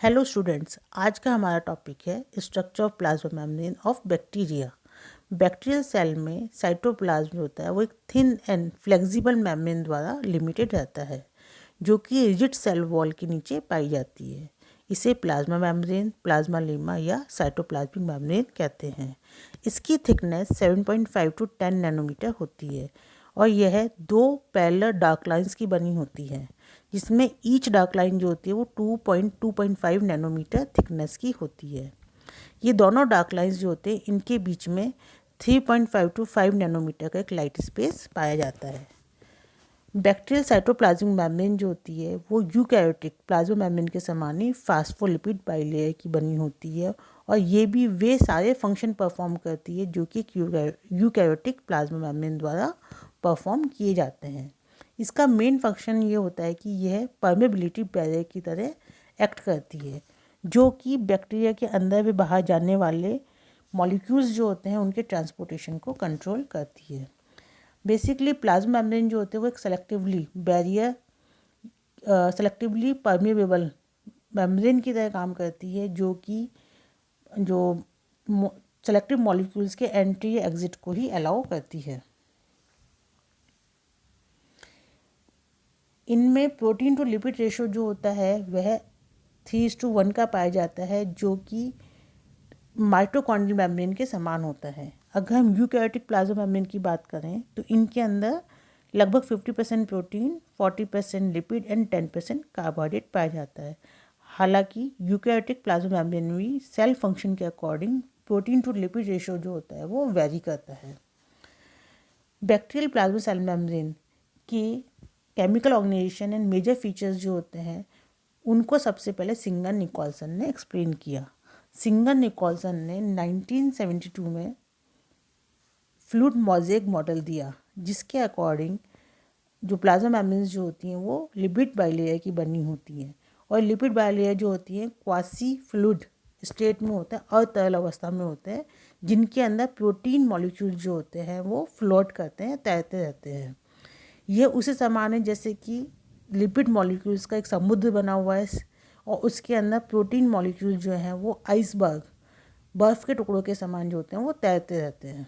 Hello students, आज का हमारा टॉपिक है structure of plasma membrane of bacteria. Bacterial cell में साइटोप्लाज्म जो होता है वो एक थिन एंड फ्लेक्सिबल मेम्ब्रेन द्वारा लिमिटेड रहता है, जो कि रिजिड सेल वॉल के नीचे पाई जाती है। इसे प्लाज्मा मेम्ब्रेन, प्लाज्मा लेमा या साइटोप्लाज्मिक मेम्ब्रेन कहते हैं। इसकी थिकनेस 7.5 टू 10 नैनोमीटर होती है और यह दो पैरेलल डार्क लाइंस की बनी होती है, जिसमें ईच डार्क लाइन जो होती है वो 2.5 नैनोमीटर थिकनेस की होती है। ये दोनों डार्क लाइंस जो होते हैं इनके बीच में 3.5 टू 5 नैनोमीटर का एक लाइट स्पेस पाया जाता है। बैक्टीरियल साइटोप्लाज्मिक मेम्ब्रेन जो होती है वो यूकैरियोटिक प्लाज्मा मेम्ब्रेन के समान ही फास्फोलिपिड बाइलेयर की बनी होती है और ये भी वे सारे फंक्शन परफॉर्म करती है जो कि यूकैरियोटिक प्लाज्मा मेम्ब्रेन द्वारा परफॉर्म किए जाते हैं। इसका मेन फंक्शन ये होता है कि यह परमेबिलिटी बैरियर की तरह एक्ट करती है, जो कि बैक्टीरिया के अंदर व बाहर जाने वाले मॉलिक्यूल्स जो होते हैं उनके ट्रांसपोर्टेशन को कंट्रोल करती है। बेसिकली प्लाज्मा मेम्ब्रेन जो होते हैं वो एक सेलेक्टिवली परमेबल मेम्ब्रेन की तरह काम करती है, जो कि जो सेलेक्टिव मॉलिक्यूल्स के एंट्री या एग्जिट को ही अलाउ करती है। इनमें प्रोटीन टू लिपिड रेशो जो होता है वह 3:1 का पाया जाता है, जो कि माइटोकॉन्ड्रियल मेम्ब्रेन के समान होता है। अगर हम यूकैरियोटिक प्लाज्मा मेम्ब्रेन की बात करें तो इनके अंदर लगभग 50% प्रोटीन, 40% लिपिड एंड 10% कार्बोहाइड्रेट पाया जाता है। हालांकि यूकैरियोटिक प्लाज्मा मेम्ब्रेन भी सेल फंक्शन के according protein to lipid ratio जो होता है वो वेरी करता है। बैक्टीरियल प्लाज्मा सेल मेम्ब्रेन की chemical organization and major features जो होते हैं उनको सबसे पहले सिंगर निकोलसन ने एक्सप्लेन किया। सिंगर निकोलसन ने 1972 में फ्लूइड मोज़ेक मॉडल दिया, जिसके अकॉर्डिंग जो प्लाज्मा मेम्ब्रेन्स जो होती हैं वो लिपिड बाइलेयर की बनी होती हैं और लिपिड बाइलेयर जो होती हैं क्वासी फ्लूइड स्टेट में होते हैं, अतरल अवस्था में होते हैं, जिनके अंदर प्रोटीन मॉलिक्यूल जो होते हैं वो फ्लोट करते हैं, तैरते रहते हैं। यह उसे समान है जैसे कि लिपिड मॉलिक्यूल्स का एक समुद्र बना हुआ है और उसके अंदर प्रोटीन मॉलिक्यूल जो हैं वो आइसबर्ग, बर्फ़ के टुकड़ों के समान जो होते हैं वो तैरते रहते हैं।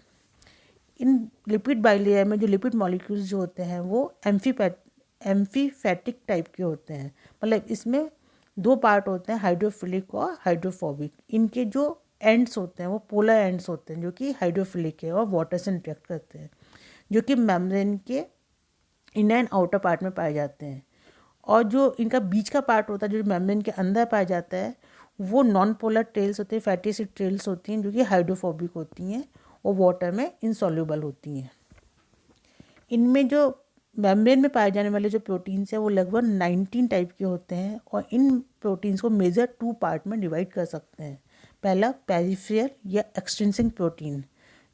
इन लिपिड बाइलेयर में जो लिपिड मॉलिक्यूल्स जो होते हैं वो एम्फीफैटिक टाइप के होते हैं, मतलब इसमें दो पार्ट होते हैं, हाइड्रोफिलिक और हाइड्रोफोबिक। इनके जो एंड्स होते हैं वो पोलर एंड्स होते हैं, जो कि हाइड्रोफिलिक है और वाटर से इंटरेक्ट करते हैं, जो कि मेम्ब्रेन के इनर एंड आउटर पार्ट में पाए जाते हैं। और जो इनका बीच का पार्ट होता है जो मेम्ब्रेन के अंदर पाया जाता है वो नॉन पोलर टेल्स होते हैं, फैटी एसिड टेल्स होती हैं, जो कि हाइड्रोफोबिक होती हैं और वाटर में इनसॉल्युबल होती हैं। इनमें जो मेम्ब्रेन में पाए जाने वाले जो प्रोटीन्स हैं वो लगभग 19 टाइप के होते हैं और इन प्रोटीन्स को मेजर 2 पार्ट में डिवाइड कर सकते हैं। पहला पेरिफेरल या एक्सट्रिंसिक प्रोटीन,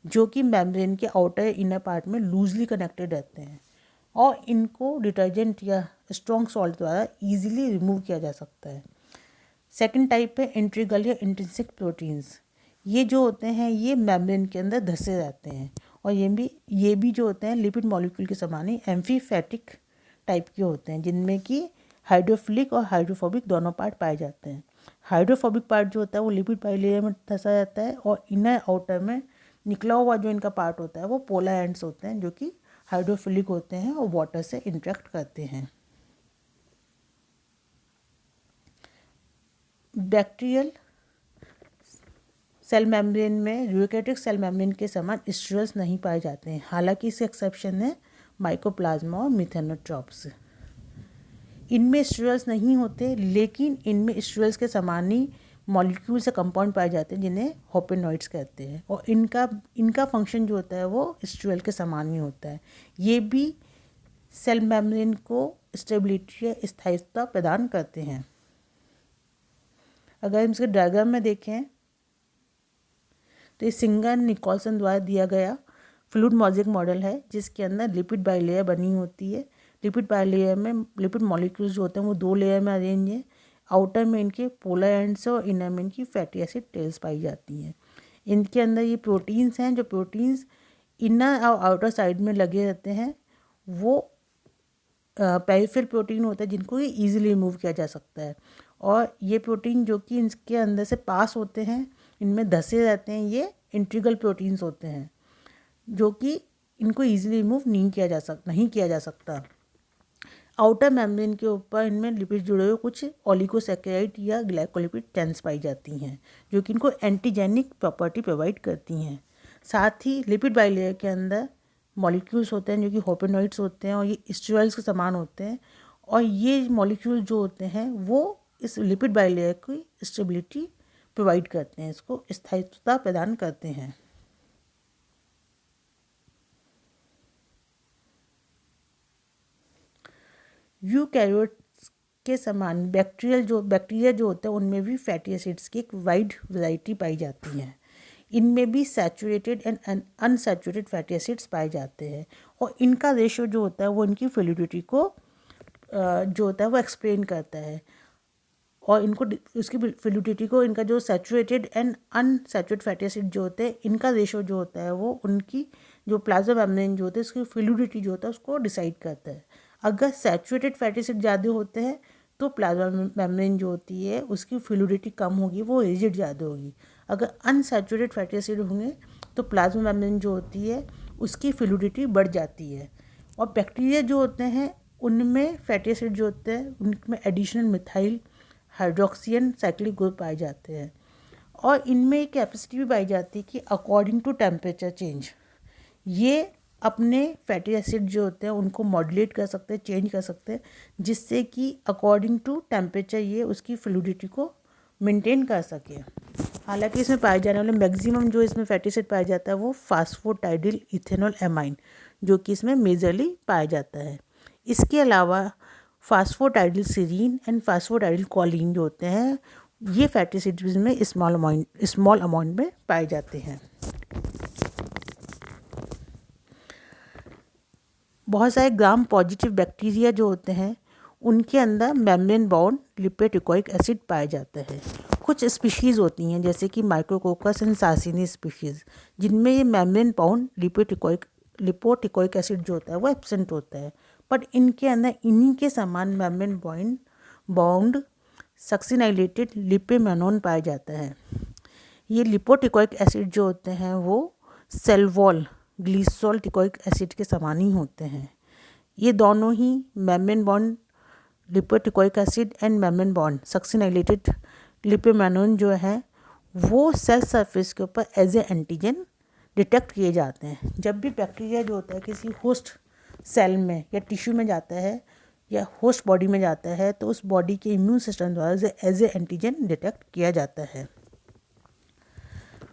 जो कि मेम्ब्रेन के आउटर इनर पार्ट में लूजली कनेक्टेड रहते हैं और इनको डिटर्जेंट या स्ट्रॉन्ग सॉल्ट द्वारा ईजिली रिमूव किया जा सकता है। सेकंड टाइप है इंट्रीगल या इंट्रिंसिक प्रोटीन्स। ये जो होते हैं ये मेम्ब्रेन के अंदर धंसे रहते हैं और ये भी जो होते हैं लिपिड मॉलिक्यूल के समान ही एम्फीफैटिक टाइप के होते हैं, जिनमें कि हाइड्रोफिलिक और हाइड्रोफोबिक दोनों पार्ट पाए जाते हैं। हाइड्रोफोबिक पार्ट जो होता है वो लिपिड बाइलेयर में धंसा रहता है और इनर आउटर में निकला हुआ जो इनका पार्ट होता है वो पोलर एंड्स होते हैं, जो कि हाइड्रोफिलिक होते हैं और वाटर से इंटरेक्ट करते हैं। बैक्टीरियल सेल मेम्ब्रेन में यूकैरियोटिक सेल मेम्ब्रेन के समान स्ट्रियल्स नहीं पाए जाते हैं, हालांकि इससे एक्सेप्शन है माइकोप्लाज्मा और मिथेनोट्रॉप्स। इनमें स्ट्रियल्स नहीं होते, लेकिन इनमें स्ट्रियल्स के समान ही मॉलिक्यूल से कंपाउंड पाए जाते हैं जिन्हें होपेनॉइड्स कहते हैं और इनका फंक्शन जो होता है वो स्ट्रियल के समान ही होता है। ये भी सेल मेम्ब्रेन को स्टेबिलिटी या स्थायित्व प्रदान करते हैं। अगर हम इसके डायग्राम में देखें तो ये सिंगर निकोलसन द्वारा दिया गया फ्लूइड मोज़ेक मॉडल है, जिसके अंदर लिपिड बाइलेयर बनी होती है। लिपिड बाइलेयर में लिपिड मॉलिक्यूल्स जो होते हैं वो 2 लेयर में अरेंज हैं। आउटर में इनके पोलर एंड्स और इनर में इनकी फैटी एसिड टेल्स पाई जाती हैं। इनके अंदर ये प्रोटीन्स हैं, जो प्रोटीन्स इनर और आउटर साइड में लगे रहते हैं वो पेरिफेरल प्रोटीन होता है, जिनको ये ईजिली रिमूव किया जा सकता है और ये प्रोटीन जो कि इसके अंदर से पास होते हैं, इनमें धसे रहते हैं, ये इंटीग्रल प्रोटीन्स होते हैं जो कि इनको ईजिली रिमूव नहीं किया जा सकता। आउटर मेम्ब्रेन के ऊपर इनमें लिपिड जुड़े हुए कुछ ओलिगोसैकेराइड या ग्लाइकोलिपिड चेन्स पाई जाती हैं जो कि इनको एंटीजेनिक प्रॉपर्टी प्रोवाइड करती हैं। साथ ही लिपिड बाइलेयर के अंदर मॉलिक्यूल्स होते हैं जो कि होपेनॉइड्स होते हैं और ये स्टेरॉइड्स के समान होते हैं, और ये मॉलिक्यूल जो होते हैं वो इस लिपिड बाइलेयर की स्टेबिलिटी प्रोवाइड करते हैं, इसको स्थायित्वता प्रदान करते हैं। यूकैरियोट्स के समान बैक्टीरिया जो होते हैं उनमें भी फैटी एसिड्स की एक वाइड वैरायटी पाई जाती है। इनमें भी saturated and unsaturated fatty acids पाए जाते हैं, और इनका रेशो जो होता है वो इनकी फ्लूइडिटी को जो होता है वो एक्सप्लेन करता है, और इनको उसकी फ्लूइडिटी को इनका जो saturated and unsaturated fatty acid जो होते हैं इनका रेशो जो होता है वो उनकी जो प्लाज्मा मेम्ब्रेन जो होते हैं उसकी फ्लूइडिटी जो होता है उसको डिसाइड करता है। अगर सैचुरेटेड फैटी एसिड ज़्यादा होते हैं तो प्लाज्मा मेम्ब्रेन जो होती है उसकी फ्लूइडिटी कम होगी, वो रिजिड ज़्यादा होगी। अगर अनसैचुरेटेड फैटी एसिड होंगे तो प्लाज्मा मेम्ब्रेन जो होती है उसकी फ्लूइडिटी बढ़ जाती है। और बैक्टीरिया जो होते हैं उनमें फैटी एसिड जो होते हैं उनमें एडिशनल मिथाइल हाइड्रोक्सियन साइक्लिक ग्रुप पाए जाते हैं, और इनमें एक कैपेसिटी भी पाई जाती है कि अकॉर्डिंग टू टेम्परेचर चेंज ये अपने फैटी एसिड जो होते हैं उनको मॉड्यूलेट कर सकते हैं, चेंज कर सकते हैं, जिससे कि अकॉर्डिंग टू टेम्परेचर ये उसकी फ्लूइडिटी को मेंटेन कर सके। हालांकि इसमें पाए जाने वाले मैक्सिमम जो इसमें फैटी एसिड पाया जाता है वो फास्फोटाइडिल इथेनॉल एमाइन जो कि इसमें मेजरली पाया जाता है। इसके अलावा फास्फोटाइडिल सीरीन एंड फास्फोटाइडिल कॉलिन जो होते हैं ये फैटी एसिड्स में स्मॉल अमाउंट में पाए जाते हैं। बहुत सारे ग्राम पॉजिटिव बैक्टीरिया जो होते हैं उनके अंदर मेम्ब्रेन बाउंड लिपोटिकोइक एसिड पाया जाता है। कुछ स्पीशीज़ होती हैं जैसे कि माइक्रोकोकस एंड सार्सिनी स्पीशीज़ जिनमें ये मेम्ब्रेन बाउंड लिपोटिकोइक एसिड जो होता है वो एब्सेंट होता है, बट इनके अंदर इन्हीं के समान मेम्ब्रेन बाउंड सक्सिनाइलेटेड लिपेमेनोन पाया जाता है। ये लिपोटिकोइक एसिड जो होते हैं वो cell wall glycerol teichoic acid के समान ही होते हैं। ये दोनों ही membrane bound lipoteichoic acid and membrane bound succinylated lipomannan जो है वो सेल सरफेस के ऊपर एज ए एंटीजन डिटेक्ट किए जाते हैं। जब भी बैक्टीरिया जो होता है किसी होस्ट सेल में या टिश्यू में जाता है या होस्ट बॉडी में जाता है तो उस बॉडी के इम्यून सिस्टम द्वारा एज ए एंटीजन डिटेक्ट किया जाता है।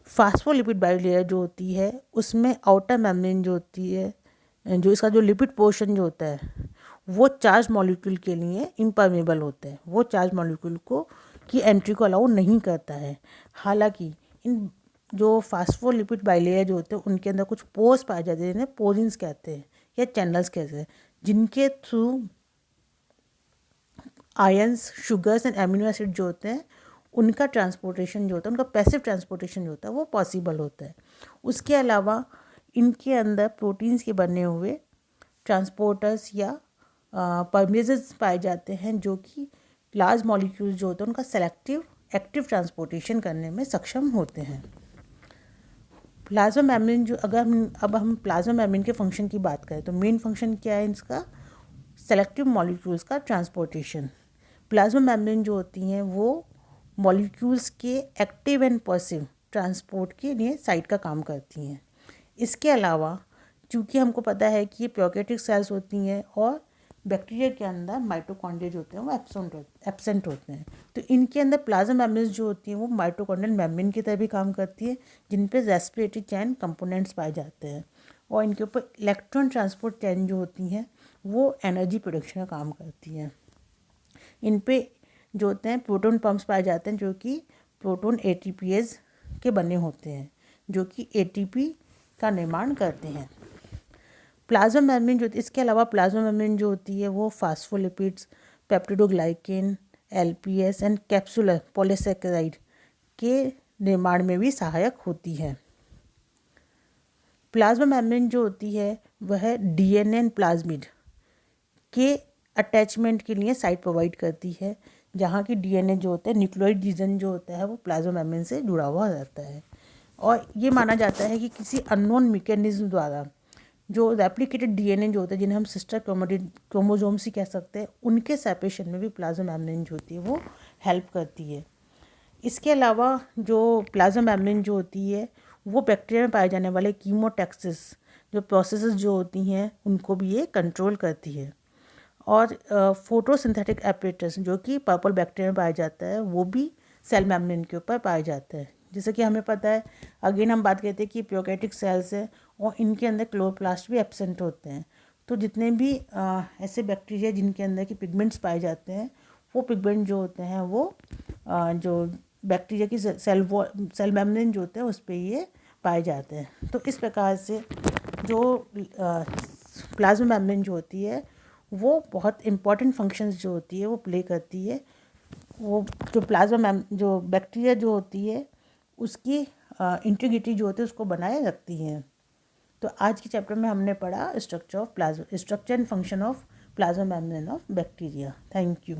फास्फोलिपिड बाइलेयर जो होती है उसमें आउटर मेम्ब्रेन जो होती है जो इसका जो लिपिड पोर्शन जो होता है वो चार्ज मॉलिक्यूल के लिए इम्परमेबल होता है, वो चार्ज मॉलिक्यूल को की एंट्री को अलाउ नहीं करता है। हालांकि इन जो फास्फोलिपिड बाइलेयर जो होते हैं उनके अंदर कुछ पोर्स पाए जाते हैं जिन्हें पोरिन्स कहते हैं या चैनल्स कहते हैं, जिनके through ions sugars and amino acid जो होते हैं उनका ट्रांसपोर्टेशन जो होता है उनका पैसिव ट्रांसपोर्टेशन जो होता है वो पॉसिबल होता है। उसके अलावा इनके अंदर प्रोटीन्स के बने हुए ट्रांसपोर्टर्स या परमेजेस पाए जाते हैं जो कि लार्ज मॉलिक्यूल्स जो होते हैं उनका सेलेक्टिव एक्टिव ट्रांसपोर्टेशन करने में सक्षम होते हैं। प्लाज्मा मेम्ब्रेन जो अब हम प्लाज्मा मेम्ब्रेन के फंक्शन की बात करें तो मेन फंक्शन क्या है इसका, सेलेक्टिव मॉलिक्यूल्स का ट्रांसपोर्टेशन। प्लाज्मा मेम्ब्रेन जो होती हैं वो मॉलिक्यूल्स के एक्टिव एंड पैसिव ट्रांसपोर्ट के लिए साइट का काम करती हैं। इसके अलावा चूँकि हमको पता है कि ये प्रोकैरियोटिक सेल्स होती हैं और बैक्टीरिया के अंदर माइटोकॉन्ड्रिया जो होते हैं वो एब्सेंट होते हैं, तो इनके अंदर प्लाज्मा मेम्ब्रेन जो होती हैं वो माइटोकॉन्ड्रियल मेम्ब्रेन की तरह भी काम करती है जिन पे रेस्पिरेटरी चैन कंपोनेंट्स पाए जाते हैं, और इनके ऊपर इलेक्ट्रॉन ट्रांसपोर्ट चैन जो होती हैं वो एनर्जी प्रोडक्शन का काम करती हैं। इन पे जो होते हैं प्रोटॉन पंप्स पाए जाते हैं जो कि प्रोटॉन ATPase के बने होते हैं जो कि ATP का निर्माण करते हैं। प्लाज्मा मेम्ब्रेन जो इसके अलावा प्लाज्मा मेम्ब्रेन जो होती है वो phospholipids, peptidoglycan, LPS and capsular polysaccharide के निर्माण में भी सहायक होती है। प्लाज्मा मेम्ब्रेन जो होती है वह DNA एंड प्लाज्मिड के अटैचमेंट के लिए साइट प्रोवाइड करती है, जहाँ की डीएनए जो होता है, न्यूक्लियोइड रीजन जो होता है वो प्लाज्मा मेम्ब्रेन से जुड़ा हुआ रहता है। और ये माना जाता है कि किसी अननोन मैकेनिज्म द्वारा जो रेप्लिकेटेड डीएनए जो होते हैं, जिन्हें हम सिस्टर क्रोमोसोम्स ही कह सकते हैं, उनके सेपरेशन में भी प्लाज्मा मेम्ब्रेन जो होती है वो हेल्प करती है। इसके अलावा जो प्लाज्मा मेम्ब्रेन जो होती है वो बैक्टीरिया में पाए जाने वाले कीमोटैक्सिस जो प्रोसेसेस जो होती हैं उनको भी ये कंट्रोल करती है। और फोटोसिंथेटिक एपरेटस जो कि पर्पल बैक्टीरिया में पाया जाता है वो भी सेल मेम्ब्रेन के ऊपर पाया जाता है। जैसे कि हमें पता है, अगेन हम बात करते हैं कि प्रोकैरियोटिक सेल्स है और इनके अंदर क्लोरोप्लास्ट भी एब्सेंट होते हैं। तो जितने भी ऐसे बैक्टीरिया जिनके अंदर की पिगमेंट्स पाए जाते हैं, वो पिगमेंट जो होते हैं वो जो बैक्टीरिया की सेल मेम्ब्रेन जो होते हैं उस पर ये पाए जाते हैं। तो इस प्रकार से जो प्लाज्मा मेम्ब्रेन जो होती है वो बहुत इंपॉर्टेंट फंक्शंस जो होती है वो प्ले करती है। वो जो बैक्टीरिया जो होती है उसकी इंटीग्रिटी जो होती है उसको बनाए रखती हैं। तो आज के चैप्टर में हमने पढ़ा structure and function of plasma membrane of bacteria. Thank you.